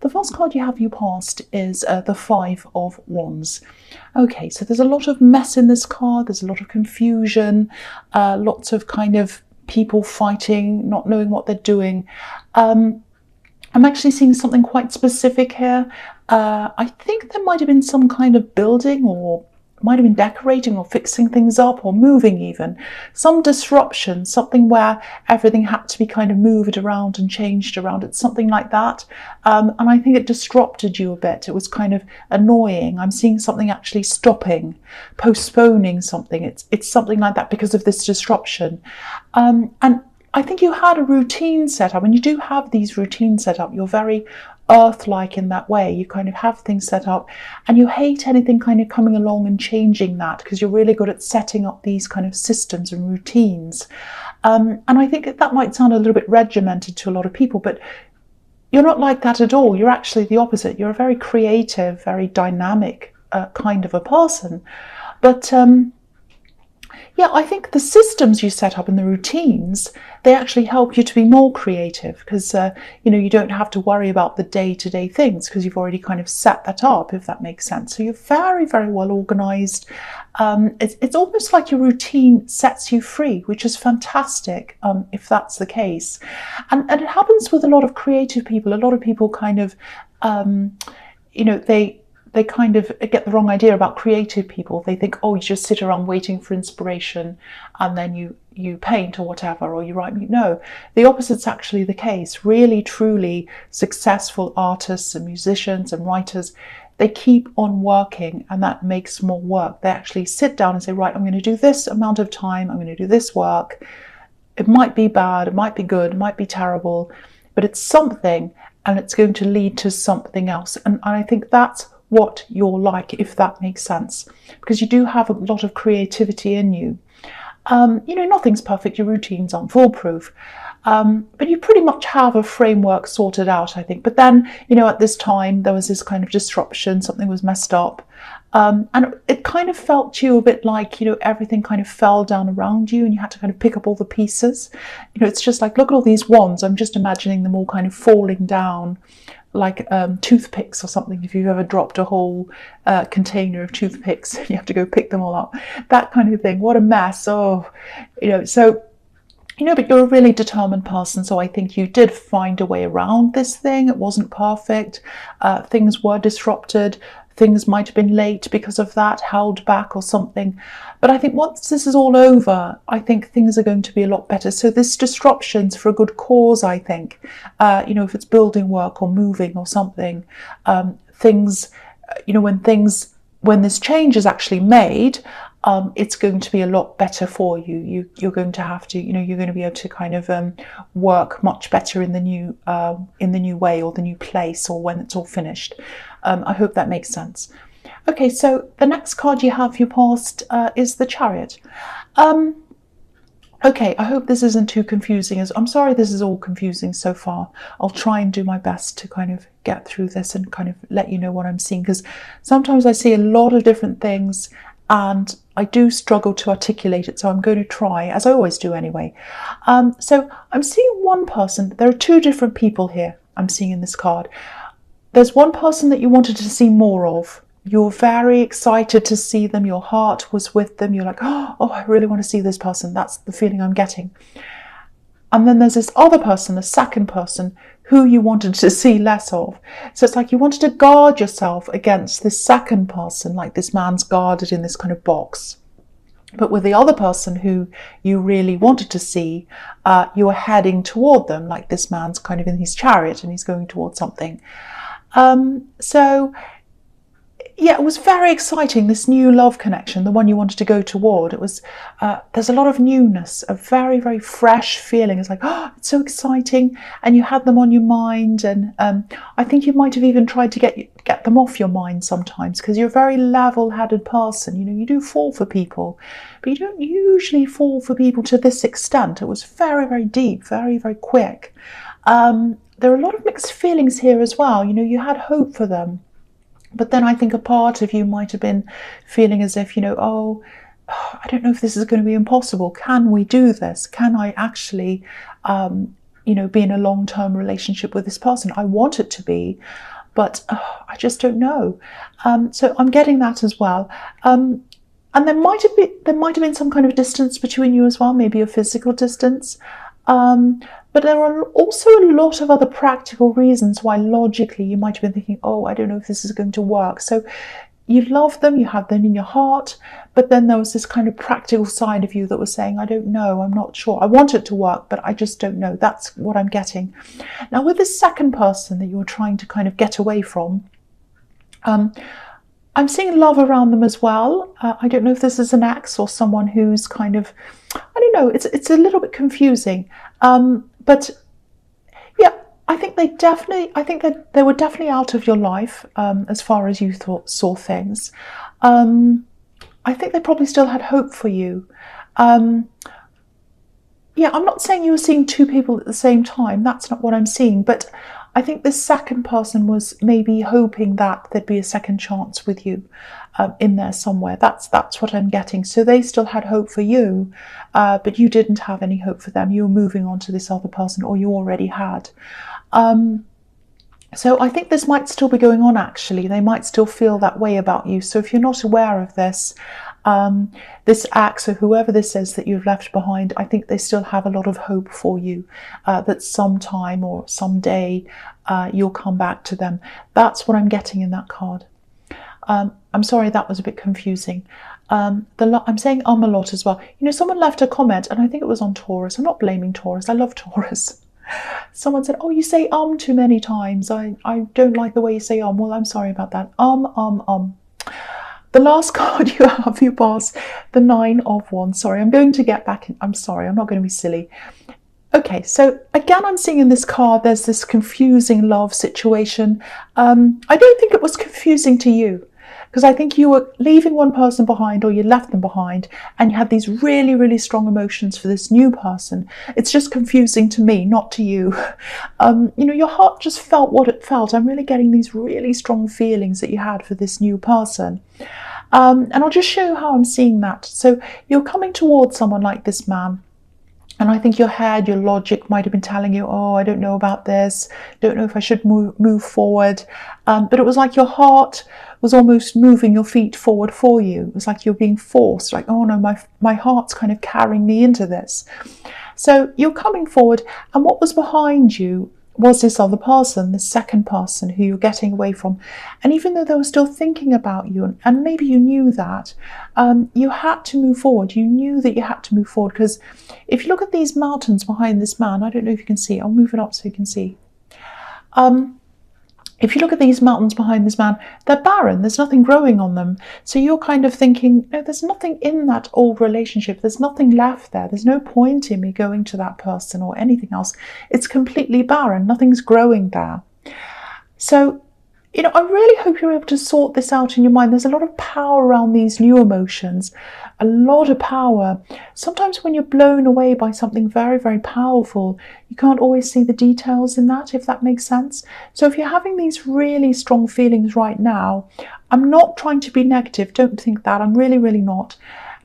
The first card you have you past is the Five of Wands. Okay, so there's a lot of mess in this card. There's a lot of confusion, lots of kind of people fighting, not knowing what they're doing. I'm actually seeing something quite specific here. I think there might have been some kind of building, or might have been decorating or fixing things up or moving even. Some disruption, something where everything had to be kind of moved around and changed around. It's something like that. And I think it disrupted you a bit. It was kind of annoying. I'm seeing something actually stopping, postponing something. It's something like that because of this disruption. And I think you had a routine set up, and you do have these routines set up. You're very earth-like in that way. You kind of have things set up, and you hate anything kind of coming along and changing that, because you're really good at setting up these kind of systems and routines. And I think that might sound a little bit regimented to a lot of people, but you're not like that at all. You're actually the opposite. You're a very creative, very dynamic kind of a person. But yeah, I think the systems you set up and the routines, they actually help you to be more creative, because you don't have to worry about the day-to-day things, because you've already kind of set that up, if that makes sense. So you're very, very well organized. It's almost like your routine sets you free, which is fantastic, if that's the case. And it happens with a lot of creative people. A lot of people kind of, they kind of get the wrong idea about creative people. They think, oh, you just sit around waiting for inspiration and then you paint or whatever, or you write. No, the opposite's actually the case. Really, truly successful artists and musicians and writers, they keep on working, and that makes more work. They actually sit down and say, right, I'm going to do this amount of time. I'm going to do this work. It might be bad, it might be good, it might be terrible, but it's something, and it's going to lead to something else. And I think that's what you're like, if that makes sense, because you do have a lot of creativity in you. Nothing's perfect, your routines aren't foolproof, but you pretty much have a framework sorted out, I think. But then, at this time, there was this kind of disruption, something was messed up, and it kind of felt to you a bit like, everything kind of fell down around you, and you had to kind of pick up all the pieces. It's just like, look at all these wands. I'm just imagining them all kind of falling down like toothpicks or something. If you've ever dropped a whole container of toothpicks, you have to go pick them all up, that kind of thing. What a mess. So but you're a really determined person, so I think you did find a way around this thing. It wasn't perfect. Things were disrupted. Things might have been late because of that, held back or something. But I think once this is all over, I think things are going to be a lot better. So this disruption's for a good cause, I think. If it's building work or moving or something, things, when this change is actually made, it's going to be a lot better for you. You're going to have to, you're going to be able to kind of work much better in the new way, or the new place, or when it's all finished. I hope that makes sense. Okay, so the next card you have your past is the Chariot. Okay, I hope this isn't too confusing. I'm sorry this is all confusing so far. I'll try and do my best to kind of get through this and kind of let you know what I'm seeing, because sometimes I see a lot of different things and I do struggle to articulate it, so I'm going to try, as I always do anyway. So I'm seeing one person. There are two different people here I'm seeing in this card. There's one person that you wanted to see more of. You're very excited to see them. Your heart was with them. You're like, oh, I really want to see this person. That's the feeling I'm getting. And then there's this other person, the second person, who you wanted to see less of. So it's like you wanted to guard yourself against this second person, like this man's guarded in this kind of box. But with the other person who you really wanted to see, you were heading toward them, like this man's kind of in his chariot and he's going towards something. So yeah, it was very exciting, this new love connection, the one you wanted to go toward. It was, there's a lot of newness, a very, very fresh feeling. It's like, oh, it's so exciting. And you had them on your mind. And I think you might have even tried to get them off your mind sometimes, because you're a very level-headed person. You do fall for people, but you don't usually fall for people to this extent. It was very, very deep, very, very quick. There are a lot of mixed feelings here as well. You had hope for them. But then I think a part of you might have been feeling as if, oh, I don't know if this is going to be impossible. Can we do this? Can I actually be in a long-term relationship with this person. I want it to be, but I just don't know. So I'm getting that as well. And there might have been some kind of distance between you as well, maybe a physical distance. But there are also a lot of other practical reasons why logically you might have been thinking, oh, I don't know if this is going to work. So you love them, you have them in your heart, but then there was this kind of practical side of you that was saying, I don't know, I'm not sure. I want it to work, but I just don't know. That's what I'm getting. Now, with this second person that you're trying to kind of get away from, I'm seeing love around them as well. I don't know if this is an ex or someone who's kind of, I don't know, it's a little bit confusing. But yeah, I think that they were definitely out of your life as far as you saw things. I think they probably still had hope for you. Yeah, I'm not saying you were seeing two people at the same time. That's not what I'm seeing. But I think this second person was maybe hoping that there'd be a second chance with you in there somewhere. That's what I'm getting. So they still had hope for you, but you didn't have any hope for them. You were moving on to this other person, or you already had. So I think this might still be going on, actually. They might still feel that way about you. So if you're not aware of this, this ex or whoever this is that you've left behind, I think they still have a lot of hope for you, that sometime or someday you'll come back to them. That's what I'm getting in that card. I'm sorry, that was a bit confusing. I'm saying a lot as well. Someone left a comment, and I think it was on Taurus. I'm not blaming Taurus. I love Taurus. Someone said, oh, you say too many times. I don't like the way you say Well, I'm sorry about that. The last card you have, you pass the 9 of Wands. Sorry, I'm going to get back in. I'm sorry, I'm not going to be silly. Okay, so again, I'm seeing in this card, there's this confusing love situation. I don't think it was confusing to you, because I think you were leaving one person behind, or you left them behind, and you had these really, really strong emotions for this new person. It's just confusing to me, not to you. Your heart just felt what it felt. I'm really getting these really strong feelings that you had for this new person. And I'll just show you how I'm seeing that. So you're coming towards someone like this man, and I think your head, your logic might have been telling you, oh, I don't know about this, don't know if I should move forward. But it was like your heart was almost moving your feet forward for you. It was like you're being forced, like, oh no, my heart's kind of carrying me into this. So you're coming forward, and what was behind you was this other person, this second person who you're getting away from. And even though they were still thinking about you, and maybe you knew that, you had to move forward. You knew that you had to move forward, because if you look at these mountains behind this man, I don't know if you can see, I'll move it up so you can see. If you look at these mountains behind this man, they're barren. There's nothing growing on them. So you're kind of thinking, no, there's nothing in that old relationship. There's nothing left there. There's no point in me going to that person or anything else. It's completely barren. Nothing's growing there. So, I really hope you're able to sort this out in your mind. There's a lot of power around these new emotions, a lot of power. Sometimes when you're blown away by something very, very powerful, you can't always see the details in that, if that makes sense. So if you're having these really strong feelings right now, I'm not trying to be negative. Don't think that. I'm really, really not.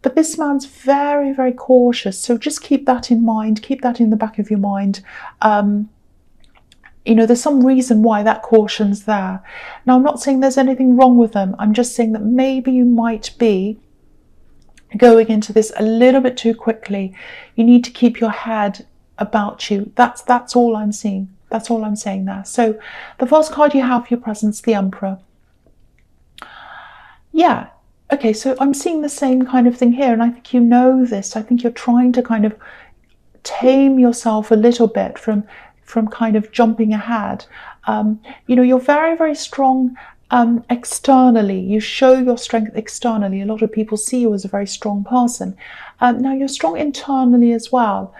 But this man's very, very cautious. So just keep that in mind. Keep that in the back of your mind. There's some reason why that caution's there. Now, I'm not saying there's anything wrong with them. I'm just saying that maybe you might be going into this a little bit too quickly. You need to keep your head about you. That's all I'm seeing. That's all I'm saying there. So the first card you have for your presence, the Emperor. Yeah. Okay, so I'm seeing the same kind of thing here, and I think you know this. I think you're trying to kind of tame yourself a little bit from kind of jumping ahead. You're very, very strong externally. You show your strength externally. A lot of people see you as a very strong person. Now you're strong internally as well.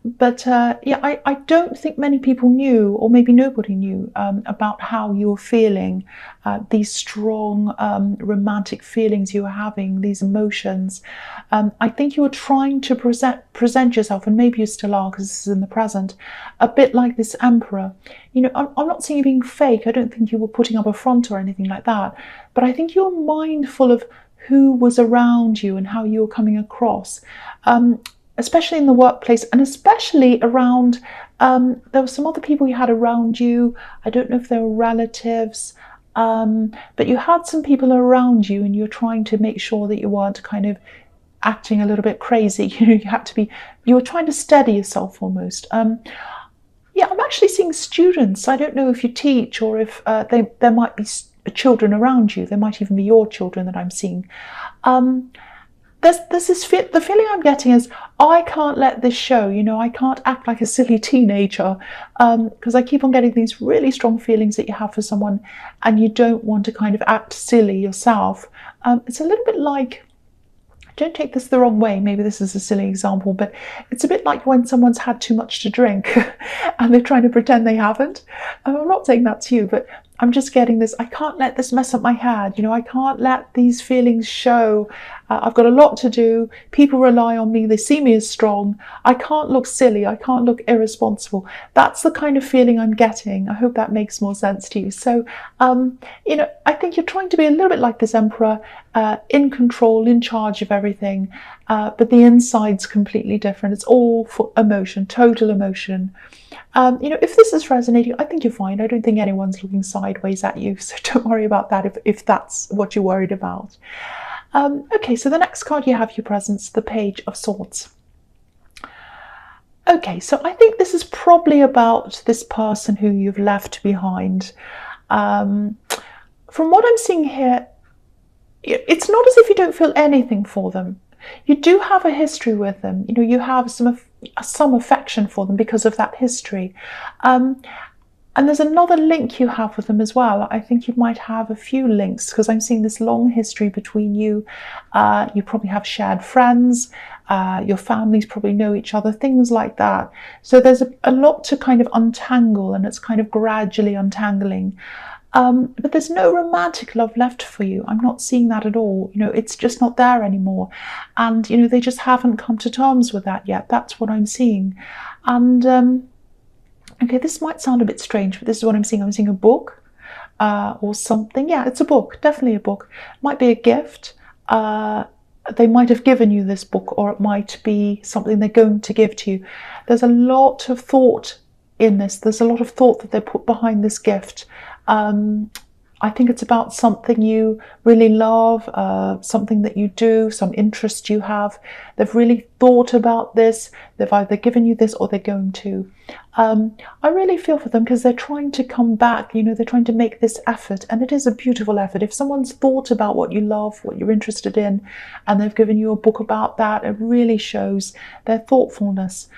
But I don't think many people knew, or maybe nobody knew, about how you were feeling, these strong romantic feelings you were having, these emotions. I think you were trying to present yourself, and maybe you still are, because this is in the present, a bit like this Emperor. I'm not saying you being fake. I don't think you were putting up a front or anything like that. But I think you're mindful of who was around you and how you were coming across. especially in the workplace, and especially around, there were some other people you had around you. I don't know if they were relatives, but you had some people around you, and you're trying to make sure that you weren't kind of acting a little bit crazy. You were trying to steady yourself almost. Yeah, I'm actually seeing students. I don't know if you teach or if there might be children around you. There might even be your children that I'm seeing. There's this the feeling I'm getting is, I can't let this show. I can't act like a silly teenager, because I keep on getting these really strong feelings that you have for someone, and you don't want to kind of act silly yourself. It's a little bit like, don't take this the wrong way, maybe this is a silly example, but it's a bit like when someone's had too much to drink and they're trying to pretend they haven't. I'm not saying that's you, but I'm just getting this, I can't let this mess up my head. I can't let these feelings show. I've got a lot to do. People rely on me. They see me as strong. I can't look silly. I can't look irresponsible. That's the kind of feeling I'm getting. I hope that makes more sense to you. So, I think you're trying to be a little bit like this emperor, in control, in charge of everything, but the inside's completely different. It's all for emotion, total emotion. If this is resonating, I think you're fine. I don't think anyone's looking sideways at you, so don't worry about that if that's what you're worried about. Okay, so the next card you have your presence, the Page of Swords. Okay, so I think this is probably about this person who you've left behind. From what I'm seeing here, it's not as if you don't feel anything for them. You do have a history with them. You have some affection for them because of that history. And there's another link you have with them as well. I think you might have a few links, because I'm seeing this long history between you. You probably have shared friends. Your families probably know each other, things like that. So there's a lot to kind of untangle, and it's kind of gradually untangling. But there's no romantic love left for you. I'm not seeing that at all. It's just not there anymore. And, they just haven't come to terms with that yet. That's what I'm seeing. And, okay, this might sound a bit strange, but this is what I'm seeing. I'm seeing a book or something. Yeah, it's a book, definitely a book. It might be a gift. They might have given you this book, or it might be something they're going to give to you. There's a lot of thought in this. There's a lot of thought that they put behind this gift. I think it's about something you really love, something that you do, some interest you have. They've really thought about this. They've either given you this or they're going to. I really feel for them, because they're trying to come back. They're trying to make this effort, and it is a beautiful effort. If someone's thought about what you love, what you're interested in, and they've given you a book about that, it really shows their thoughtfulness.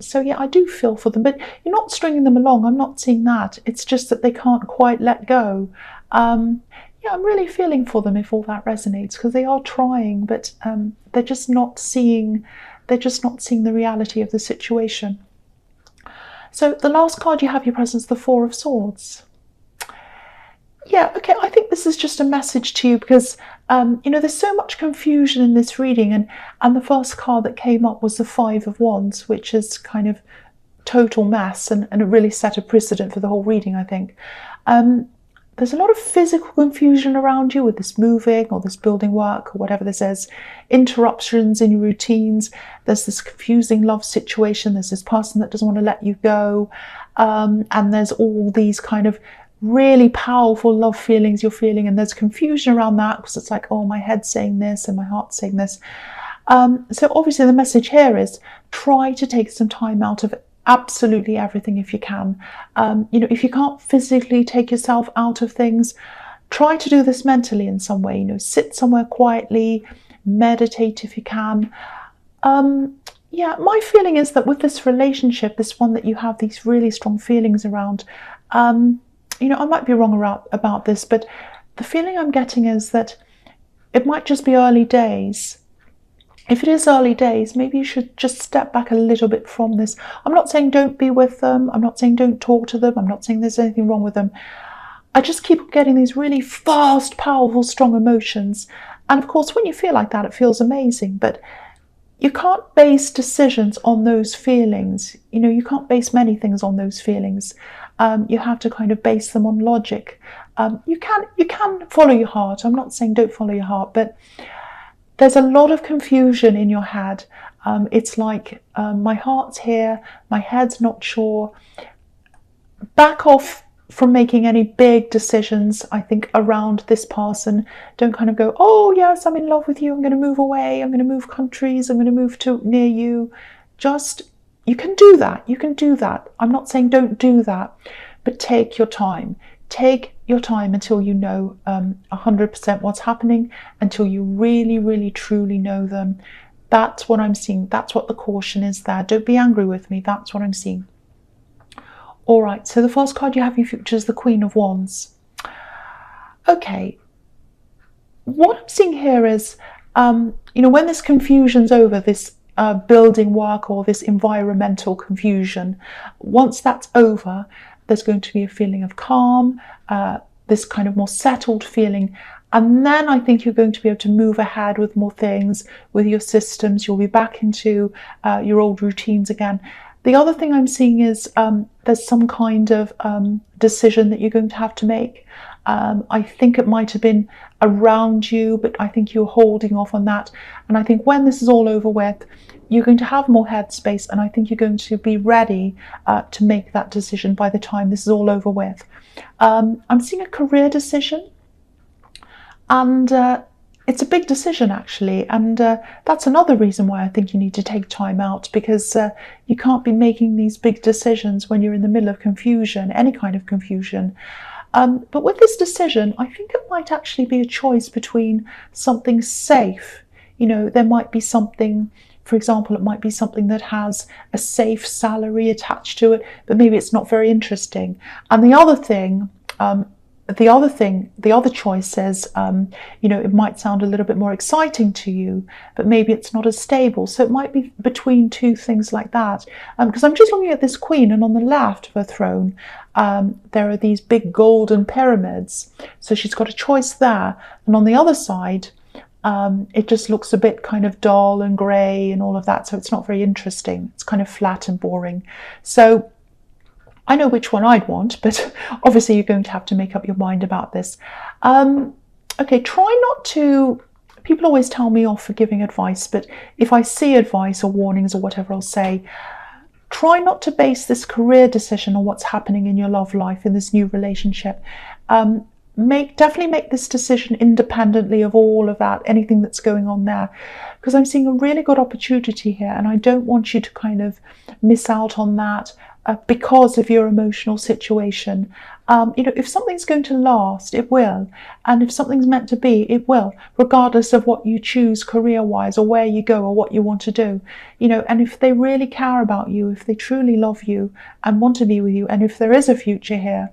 So yeah, I do feel for them, but you're not stringing them along. I'm not seeing that. It's just that they can't quite let go. Yeah, I'm really feeling for them if all that resonates, because they are trying, but they're just not seeing the reality of the situation. So the last card you have your presence, the Four of Swords. Yeah, okay, I think this is just a message to you, because there's so much confusion in this reading, and the first card that came up was the Five of Wands, which is kind of total mess, and it really set a precedent for the whole reading, I think. There's a lot of physical confusion around you with this moving or this building work or whatever this is, interruptions in your routines. There's this confusing love situation. There's this person that doesn't want to let you go. And there's all these kind of really powerful love feelings you're feeling. And there's confusion around that, because it's like, oh, my head's saying this and my heart's saying this. So obviously the message here is, try to take some time out of absolutely everything if you can. If you can't physically take yourself out of things, try to do this mentally in some way. Sit somewhere quietly, meditate if you can. Yeah, my feeling is that with this relationship, this one that you have these really strong feelings around, I might be wrong about this, but the feeling I'm getting is that it might just be early days. If it is early days, maybe you should just step back a little bit from this. I'm not saying don't be with them. I'm not saying don't talk to them. I'm not saying there's anything wrong with them. I just keep getting these really fast, powerful, strong emotions. And of course, when you feel like that, it feels amazing. But you can't base decisions on those feelings. You can't base many things on those feelings. You have to kind of base them on logic. You can follow your heart. I'm not saying don't follow your heart, but there's a lot of confusion in your head. It's like my heart's here, my head's not sure. Back off from making any big decisions, I think, around this person. Don't kind of go, oh yes, I'm in love with you, I'm going to move away, I'm going to move countries, I'm going to move to near you. Just, you can do that, you can do that. I'm not saying don't do that, but take your time. Take your time until you know 100% what's happening, until you really, really, truly know them. That's what I'm seeing. That's what the caution is there. Don't be angry with me. That's what I'm seeing. All right, so the first card you have in your future is the Queen of Wands. Okay, what I'm seeing here is, when this confusion's over, this building work or this environmental confusion, once that's over, there's going to be a feeling of calm, this kind of more settled feeling. And then I think you're going to be able to move ahead with more things, with your systems. You'll be back into your old routines again. The other thing I'm seeing is there's some kind of decision that you're going to have to make. I think it might have been around you, but I think you're holding off on that. And I think when this is all over with, you're going to have more headspace, and I think you're going to be ready to make that decision by the time this is all over with. I'm seeing a career decision, and it's a big decision actually, and that's another reason why I think you need to take time out, because you can't be making these big decisions when you're in the middle of confusion, any kind of confusion. But with this decision, I think it might actually be a choice between something safe. There might be something, for example, it might be something that has a safe salary attached to it, but maybe it's not very interesting. And the other choice is, it might sound a little bit more exciting to you, but maybe it's not as stable. So it might be between two things like that. Because I'm just looking at this queen, and on the left of her throne, there are these big golden pyramids. So she's got a choice there. And on the other side, it just looks a bit kind of dull and grey and all of that. So it's not very interesting. It's kind of flat and boring. So I know which one I'd want, but obviously you're going to have to make up your mind about this. Okay, try not to, people always tell me off for giving advice, but if I see advice or warnings or whatever, I'll say, try not to base this career decision on what's happening in your love life, in this new relationship. Definitely make this decision independently of all of that, anything that's going on there, because I'm seeing a really good opportunity here, and I don't want you to kind of miss out on that because of your emotional situation. If something's going to last, it will, and if something's meant to be, it will, regardless of what you choose career-wise or where you go or what you want to do. And if they really care about you, if they truly love you and want to be with you, and if there is a future here,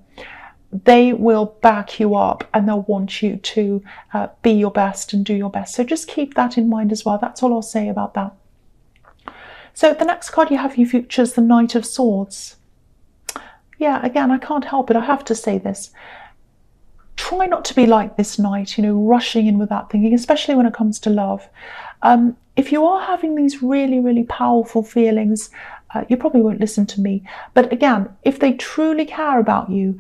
they will back you up, and they'll want you to be your best and do your best. So just keep that in mind as well. That's all I'll say about that. So the next card you have in your future is the Knight of Swords. Yeah, again, I can't help it. I have to say this. Try not to be like this knight, rushing in without thinking, especially when it comes to love. If you are having these really, really powerful feelings, you probably won't listen to me. But again, if they truly care about you,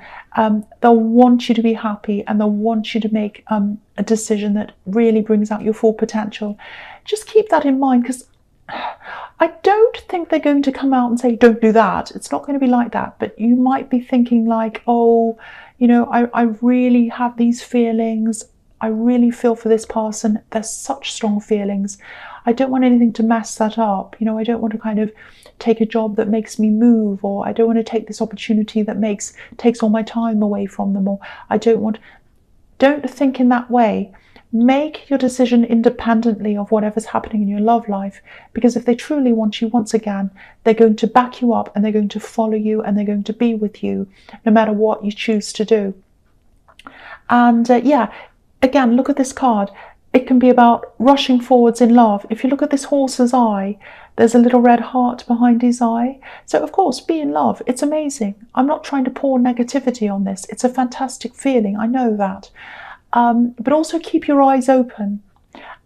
they'll want you to be happy, and they'll want you to make a decision that really brings out your full potential. Just keep that in mind, because I don't think they're going to come out and say, don't do that. It's not going to be like that. But you might be thinking like, oh, I really have these feelings. I really feel for this person. There's such strong feelings. I don't want anything to mess that up. I don't want to kind of take a job that makes me move, or I don't want to take this opportunity that takes all my time away from them, or don't think in that way. Make your decision independently of whatever's happening in your love life, because if they truly want you, once again, they're going to back you up, and they're going to follow you, and they're going to be with you no matter what you choose to do. And again, look at this card. It can be about rushing forwards in love. If you look at this horse's eye, there's a little red heart behind his eye. So of course, be in love. It's amazing. I'm not trying to pour negativity on this. It's a fantastic feeling. I know that. But also keep your eyes open,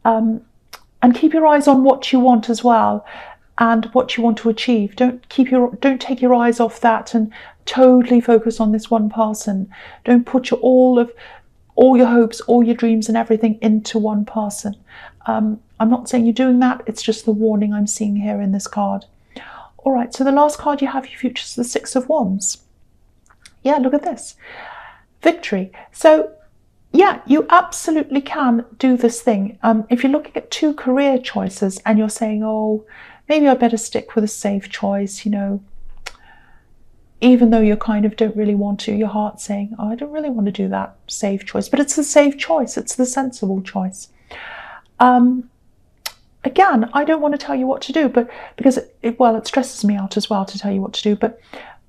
and keep your eyes on what you want as well, and what you want to achieve. Don't take your eyes off that and totally focus on this one person. Don't put all your hopes, all your dreams and everything into one person. I'm not saying you're doing that, it's just the warning I'm seeing here in this card. All right, so the last card you have for your future is the Six of Wands. Yeah, look at this. Victory. So yeah, you absolutely can do this thing. If you're looking at 2 career choices and you're saying, oh, maybe I better stick with a safe choice, you know, even though you kind of don't really want to, your heart's saying, oh, I don't really want to do that safe choice, but it's the safe choice, it's the sensible choice. Again, I don't want to tell you what to do, but because it stresses me out as well to tell you what to do, but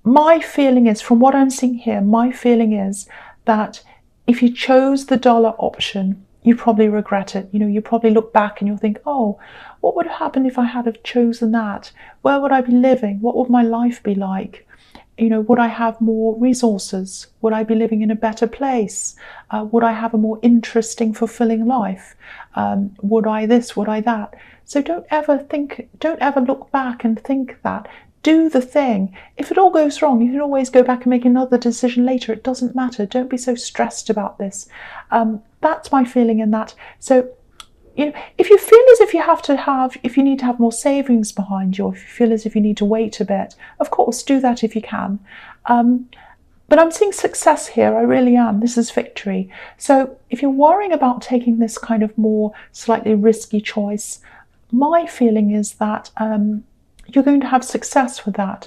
my feeling is, from what I'm seeing here, my feeling is that if you chose the dollar option, you probably regret it. You know, you probably look back and you'll think, oh, what would have happened if I had have chosen that? Where would I be living? What would my life be like? You know, would I have more resources? Would I be living in a better place? Would I have a more interesting, fulfilling life? Would I this? Would I that? So don't ever look back and think that. Do the thing. If it all goes wrong, you can always go back and make another decision later. It doesn't matter. Don't be so stressed about this. That's my feeling in that. So, you know, if you feel as if you need to have more savings behind you, or if you feel as if you need to wait a bit, of course, do that if you can. But I'm seeing success here, I really am. This is victory. So if you're worrying about taking this kind of more slightly risky choice, my feeling is that you're going to have success with that.